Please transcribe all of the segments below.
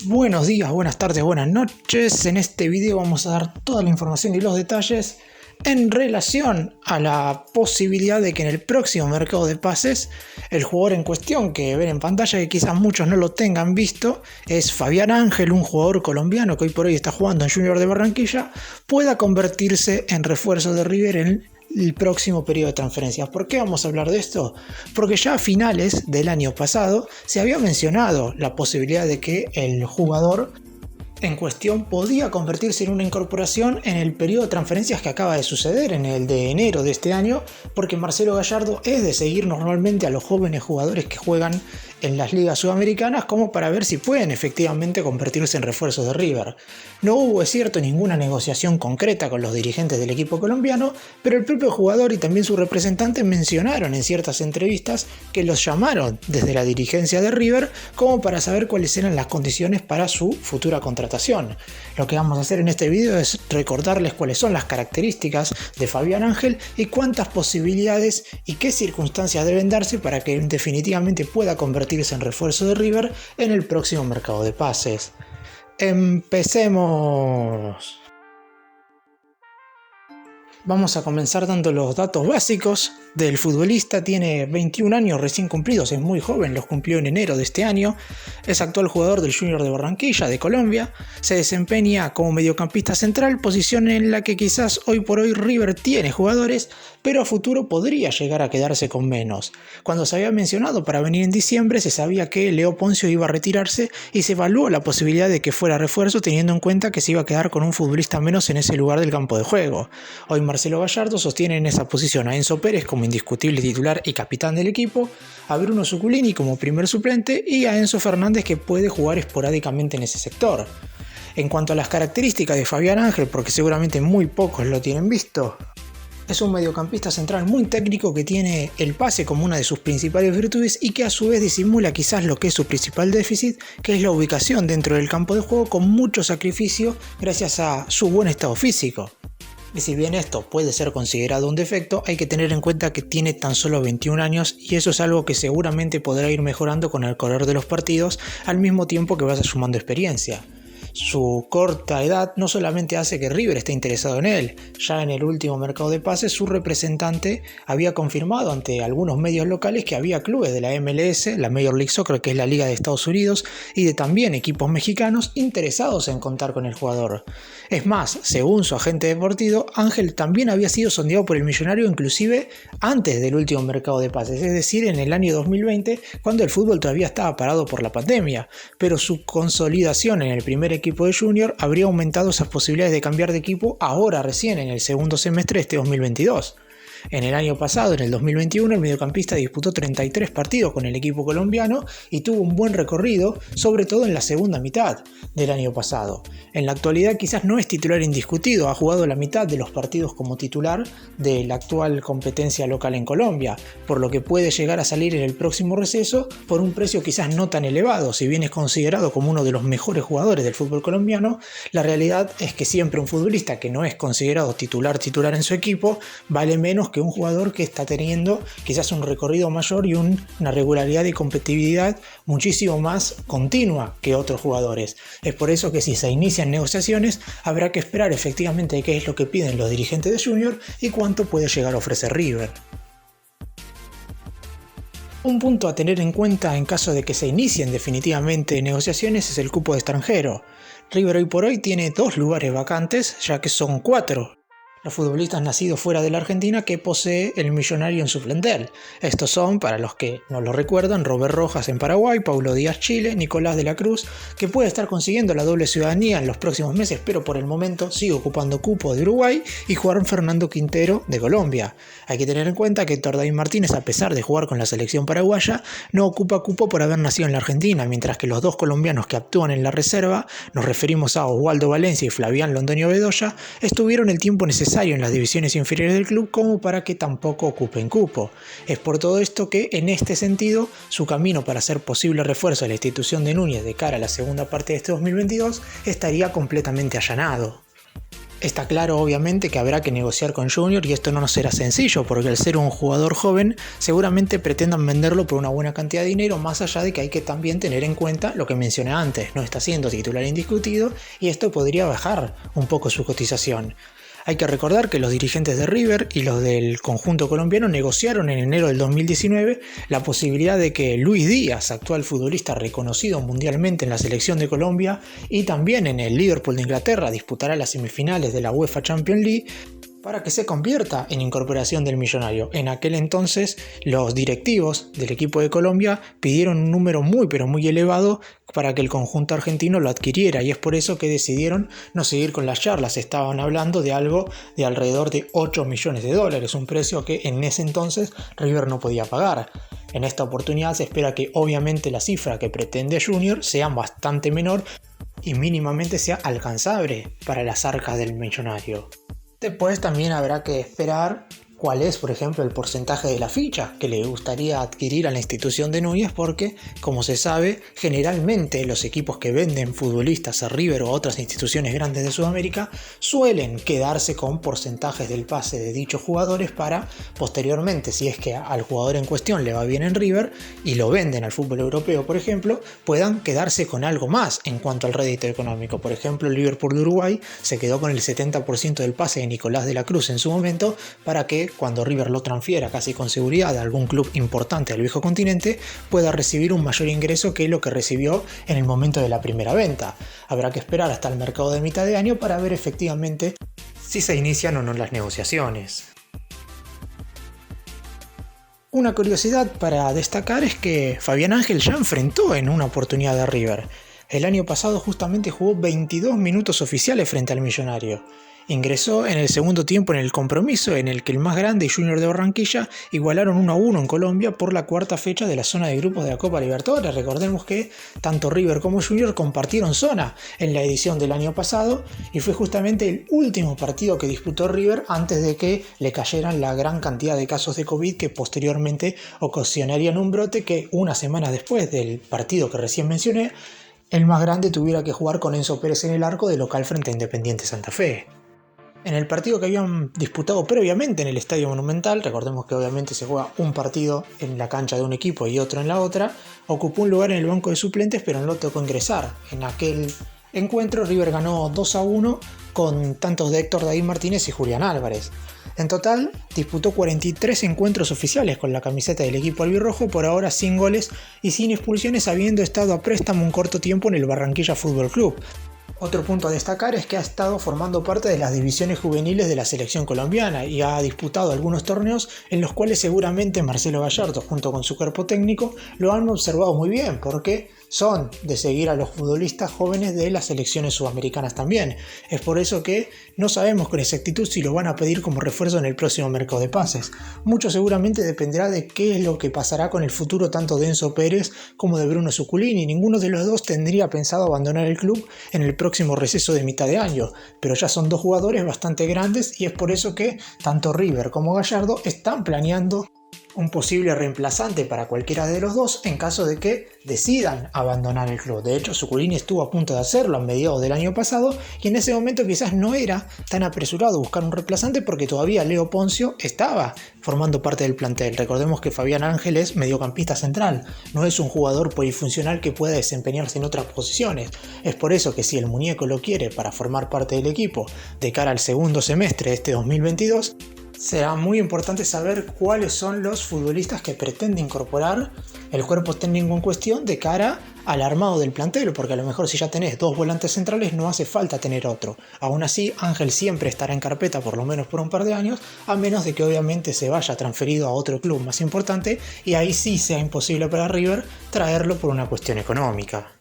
Buenos días, buenas tardes, buenas noches. En este video vamos a dar toda la información y los detalles en relación a la posibilidad de que en el próximo mercado de pases el jugador en cuestión que ven en pantalla, que quizás muchos no lo tengan visto, es Fabián Ángel, un jugador colombiano que hoy por hoy está jugando en Junior de Barranquilla, pueda convertirse en refuerzo de River en el próximo periodo de transferencias. ¿Por qué vamos a hablar de esto? Porque ya a finales del año pasado se había mencionado la posibilidad de que el jugador en cuestión podía convertirse en una incorporación en el periodo de transferencias que acaba de suceder, en el de enero de este año, porque Marcelo Gallardo es de seguir normalmente a los jóvenes jugadores que juegan en las ligas sudamericanas como para ver si pueden efectivamente convertirse en refuerzos de River. No hubo, es cierto, ninguna negociación concreta con los dirigentes del equipo colombiano, pero el propio jugador y también su representante mencionaron en ciertas entrevistas que los llamaron desde la dirigencia de River como para saber cuáles eran las condiciones para su futura contratación. Lo que vamos a hacer en este video es recordarles cuáles son las características de Fabián Ángel y cuántas posibilidades y qué circunstancias deben darse para que definitivamente pueda convertirse en refuerzo de River en el próximo mercado de pases. ¡Empecemos! Vamos a comenzar dando los datos básicos del futbolista. Tiene 21 años recién cumplidos, es muy joven, los cumplió en enero de este año. Es actual jugador del Junior de Barranquilla, de Colombia. Se desempeña como mediocampista central, posición en la que quizás hoy por hoy River tiene jugadores, pero a futuro podría llegar a quedarse con menos. Cuando se había mencionado para venir en diciembre, se sabía que Leo Poncio iba a retirarse y se evaluó la posibilidad de que fuera refuerzo, teniendo en cuenta que se iba a quedar con un futbolista menos en ese lugar del campo de juego. Hoy Marcelo Gallardo sostiene en esa posición a Enzo Pérez como indiscutible titular y capitán del equipo, a Bruno Zuculini como primer suplente y a Enzo Fernández, que puede jugar esporádicamente en ese sector. En cuanto a las características de Fabián Ángel, porque seguramente muy pocos lo tienen visto, es un mediocampista central muy técnico que tiene el pase como una de sus principales virtudes y que a su vez disimula quizás lo que es su principal déficit, que es la ubicación dentro del campo de juego con mucho sacrificio gracias a su buen estado físico. Y si bien esto puede ser considerado un defecto, hay que tener en cuenta que tiene tan solo 21 años y eso es algo que seguramente podrá ir mejorando con el correr de los partidos al mismo tiempo que vaya sumando experiencia. Su corta edad no solamente hace que River esté interesado en él, ya en el último mercado de pases su representante había confirmado ante algunos medios locales que había clubes de la MLS, la Major League Soccer, que es la liga de Estados Unidos, y de también equipos mexicanos interesados en contar con el jugador. Es más, según su agente deportivo, Ángel también había sido sondeado por el Millonario inclusive antes del último mercado de pases, es decir, en el año 2020, cuando el fútbol todavía estaba parado por la pandemia, pero su consolidación en el primer equipo de Junior habría aumentado esas posibilidades de cambiar de equipo ahora recién en el segundo semestre de este 2022. En el año pasado, en el 2021, el mediocampista disputó 33 partidos con el equipo colombiano y tuvo un buen recorrido, sobre todo en la segunda mitad del año pasado. En la actualidad quizás no es titular indiscutido, ha jugado la mitad de los partidos como titular de la actual competencia local en Colombia, por lo que puede llegar a salir en el próximo receso por un precio quizás no tan elevado. Si bien es considerado como uno de los mejores jugadores del fútbol colombiano, la realidad es que siempre un futbolista que no es considerado titular en su equipo vale menos que un jugador que está teniendo quizás un recorrido mayor y una regularidad y competitividad muchísimo más continua que otros jugadores. Es por eso que si se inician negociaciones habrá que esperar efectivamente qué es lo que piden los dirigentes de Junior y cuánto puede llegar a ofrecer River. Un punto a tener en cuenta en caso de que se inicien definitivamente negociaciones es el cupo de extranjero. River hoy por hoy tiene 2 lugares vacantes, ya que son 4 los futbolistas nacidos fuera de la Argentina que posee el Millonario en su plantel. Estos son, para los que no lo recuerdan, Robert Rojas en Paraguay, Paulo Díaz Chile, Nicolás de la Cruz, que puede estar consiguiendo la doble ciudadanía en los próximos meses, pero por el momento sigue ocupando cupo de Uruguay, y Juan Fernando Quintero de Colombia. Hay que tener en cuenta que Héctor David Martínez, a pesar de jugar con la selección paraguaya, no ocupa cupo por haber nacido en la Argentina, mientras que los 2 colombianos que actúan en la reserva, nos referimos a Oswaldo Valencia y Flavián Londoño Bedoya, estuvieron el tiempo necesario en las divisiones inferiores del club como para que tampoco ocupen cupo. Es por todo esto que, en este sentido, su camino para ser posible refuerzo a la institución de Núñez de cara a la segunda parte de este 2022 estaría completamente allanado. Está claro obviamente que habrá que negociar con Junior y esto no será sencillo porque al ser un jugador joven seguramente pretendan venderlo por una buena cantidad de dinero, más allá de que hay que también tener en cuenta lo que mencioné antes, no está siendo titular indiscutido y esto podría bajar un poco su cotización. Hay que recordar que los dirigentes de River y los del conjunto colombiano negociaron en enero del 2019 la posibilidad de que Luis Díaz, actual futbolista reconocido mundialmente en la selección de Colombia y también en el Liverpool de Inglaterra, disputará las semifinales de la UEFA Champions League, para que se convierta en incorporación del millonario. En aquel entonces los directivos del equipo de Colombia pidieron un número muy pero muy elevado para que el conjunto argentino lo adquiriera y es por eso que decidieron no seguir con las charlas. Estaban hablando de algo de alrededor de 8 millones de dólares, un precio que en ese entonces River no podía pagar. En esta oportunidad se espera que obviamente la cifra que pretende Junior sea bastante menor y mínimamente sea alcanzable para las arcas del millonario. Después también habrá que esperar cuál es, por ejemplo, el porcentaje de la ficha que le gustaría adquirir a la institución de Núñez, porque, como se sabe, generalmente los equipos que venden futbolistas a River o a otras instituciones grandes de Sudamérica suelen quedarse con porcentajes del pase de dichos jugadores para, posteriormente, si es que al jugador en cuestión le va bien en River y lo venden al fútbol europeo, por ejemplo, puedan quedarse con algo más en cuanto al rédito económico. Por ejemplo, el Liverpool de Uruguay se quedó con el 70% del pase de Nicolás de la Cruz en su momento para que cuando River lo transfiera casi con seguridad a algún club importante del viejo continente, pueda recibir un mayor ingreso que lo que recibió en el momento de la primera venta. Habrá que esperar hasta el mercado de mitad de año para ver efectivamente si se inician o no las negociaciones. Una curiosidad para destacar es que Fabián Ángel ya enfrentó en una oportunidad a River. El año pasado justamente jugó 22 minutos oficiales frente al Millonario. Ingresó en el segundo tiempo en el compromiso en el que el más grande y Junior de Barranquilla igualaron 1-1 en Colombia por la cuarta fecha de la zona de grupos de la Copa Libertadores. Recordemos que tanto River como Junior compartieron zona en la edición del año pasado y fue justamente el último partido que disputó River antes de que le cayeran la gran cantidad de casos de COVID que posteriormente ocasionarían un brote que una semana después del partido que recién mencioné, el más grande tuviera que jugar con Enzo Pérez en el arco de local frente a Independiente Santa Fe. En el partido que habían disputado previamente en el Estadio Monumental, recordemos que obviamente se juega un partido en la cancha de un equipo y otro en la otra, ocupó un lugar en el banco de suplentes pero no le tocó ingresar. En aquel encuentro River ganó 2-1 con tantos de Héctor David Martínez y Julián Álvarez. En total disputó 43 encuentros oficiales con la camiseta del equipo albirrojo, por ahora sin goles y sin expulsiones, habiendo estado a préstamo un corto tiempo en el Barranquilla Fútbol Club. Otro punto a destacar es que ha estado formando parte de las divisiones juveniles de la selección colombiana y ha disputado algunos torneos en los cuales seguramente Marcelo Gallardo junto con su cuerpo técnico lo han observado muy bien, porque son de seguir a los futbolistas jóvenes de las selecciones sudamericanas también. Es por eso que no sabemos con exactitud si lo van a pedir como refuerzo en el próximo mercado de pases. Mucho seguramente dependerá de qué es lo que pasará con el futuro tanto de Enzo Pérez como de Bruno Zuculini. Ninguno de los dos tendría pensado abandonar el club en el próximo receso de mitad de año, pero ya son dos jugadores bastante grandes y es por eso que tanto River como Gallardo están planeando un posible reemplazante para cualquiera de los dos en caso de que decidan abandonar el club. De hecho, Zuculini estuvo a punto de hacerlo a mediados del año pasado y en ese momento quizás no era tan apresurado buscar un reemplazante porque todavía Leo Poncio estaba formando parte del plantel. Recordemos que Fabián Ángel es mediocampista central, no es un jugador polifuncional que pueda desempeñarse en otras posiciones. Es por eso que si el muñeco lo quiere para formar parte del equipo de cara al segundo semestre de este 2022, será muy importante saber cuáles son los futbolistas que pretende incorporar el cuerpo técnico en cuestión de cara al armado del plantel, porque a lo mejor si ya tenés dos volantes centrales no hace falta tener otro. Aún así, Ángel siempre estará en carpeta por lo menos por un par de años, a menos de que obviamente se vaya transferido a otro club más importante y ahí sí sea imposible para River traerlo por una cuestión económica.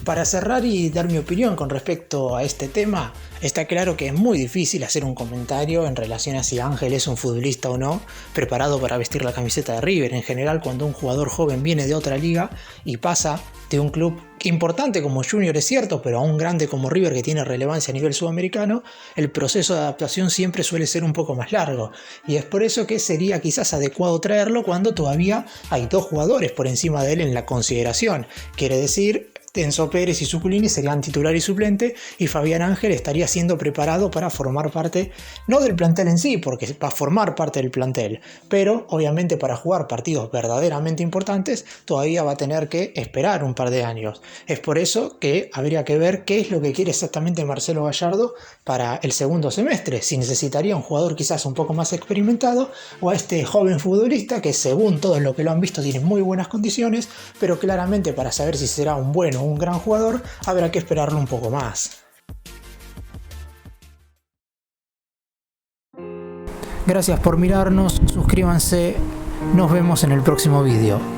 Para cerrar y dar mi opinión con respecto a este tema, está claro que es muy difícil hacer un comentario en relación a si Ángel es un futbolista o no preparado para vestir la camiseta de River. En general, cuando un jugador joven viene de otra liga y pasa de un club importante como Junior, es cierto, pero a un grande como River que tiene relevancia a nivel sudamericano, el proceso de adaptación siempre suele ser un poco más largo. Y es por eso que sería quizás adecuado traerlo cuando todavía hay dos jugadores por encima de él en la consideración. Quiere decir, Enzo Pérez y Zuculini serían titular y suplente, y Fabián Ángel estaría siendo preparado para formar parte, no del plantel en sí, porque va a formar parte del plantel, pero obviamente para jugar partidos verdaderamente importantes todavía va a tener que esperar un par de años. Es por eso que habría que ver qué es lo que quiere exactamente Marcelo Gallardo para el segundo semestre, si necesitaría un jugador quizás un poco más experimentado o a este joven futbolista que, según todos los que lo han visto, tiene muy buenas condiciones, pero claramente para saber si será un buen o un gran jugador habrá que esperarlo un poco más. Gracias por mirarnos, suscríbanse, nos vemos en el próximo vídeo.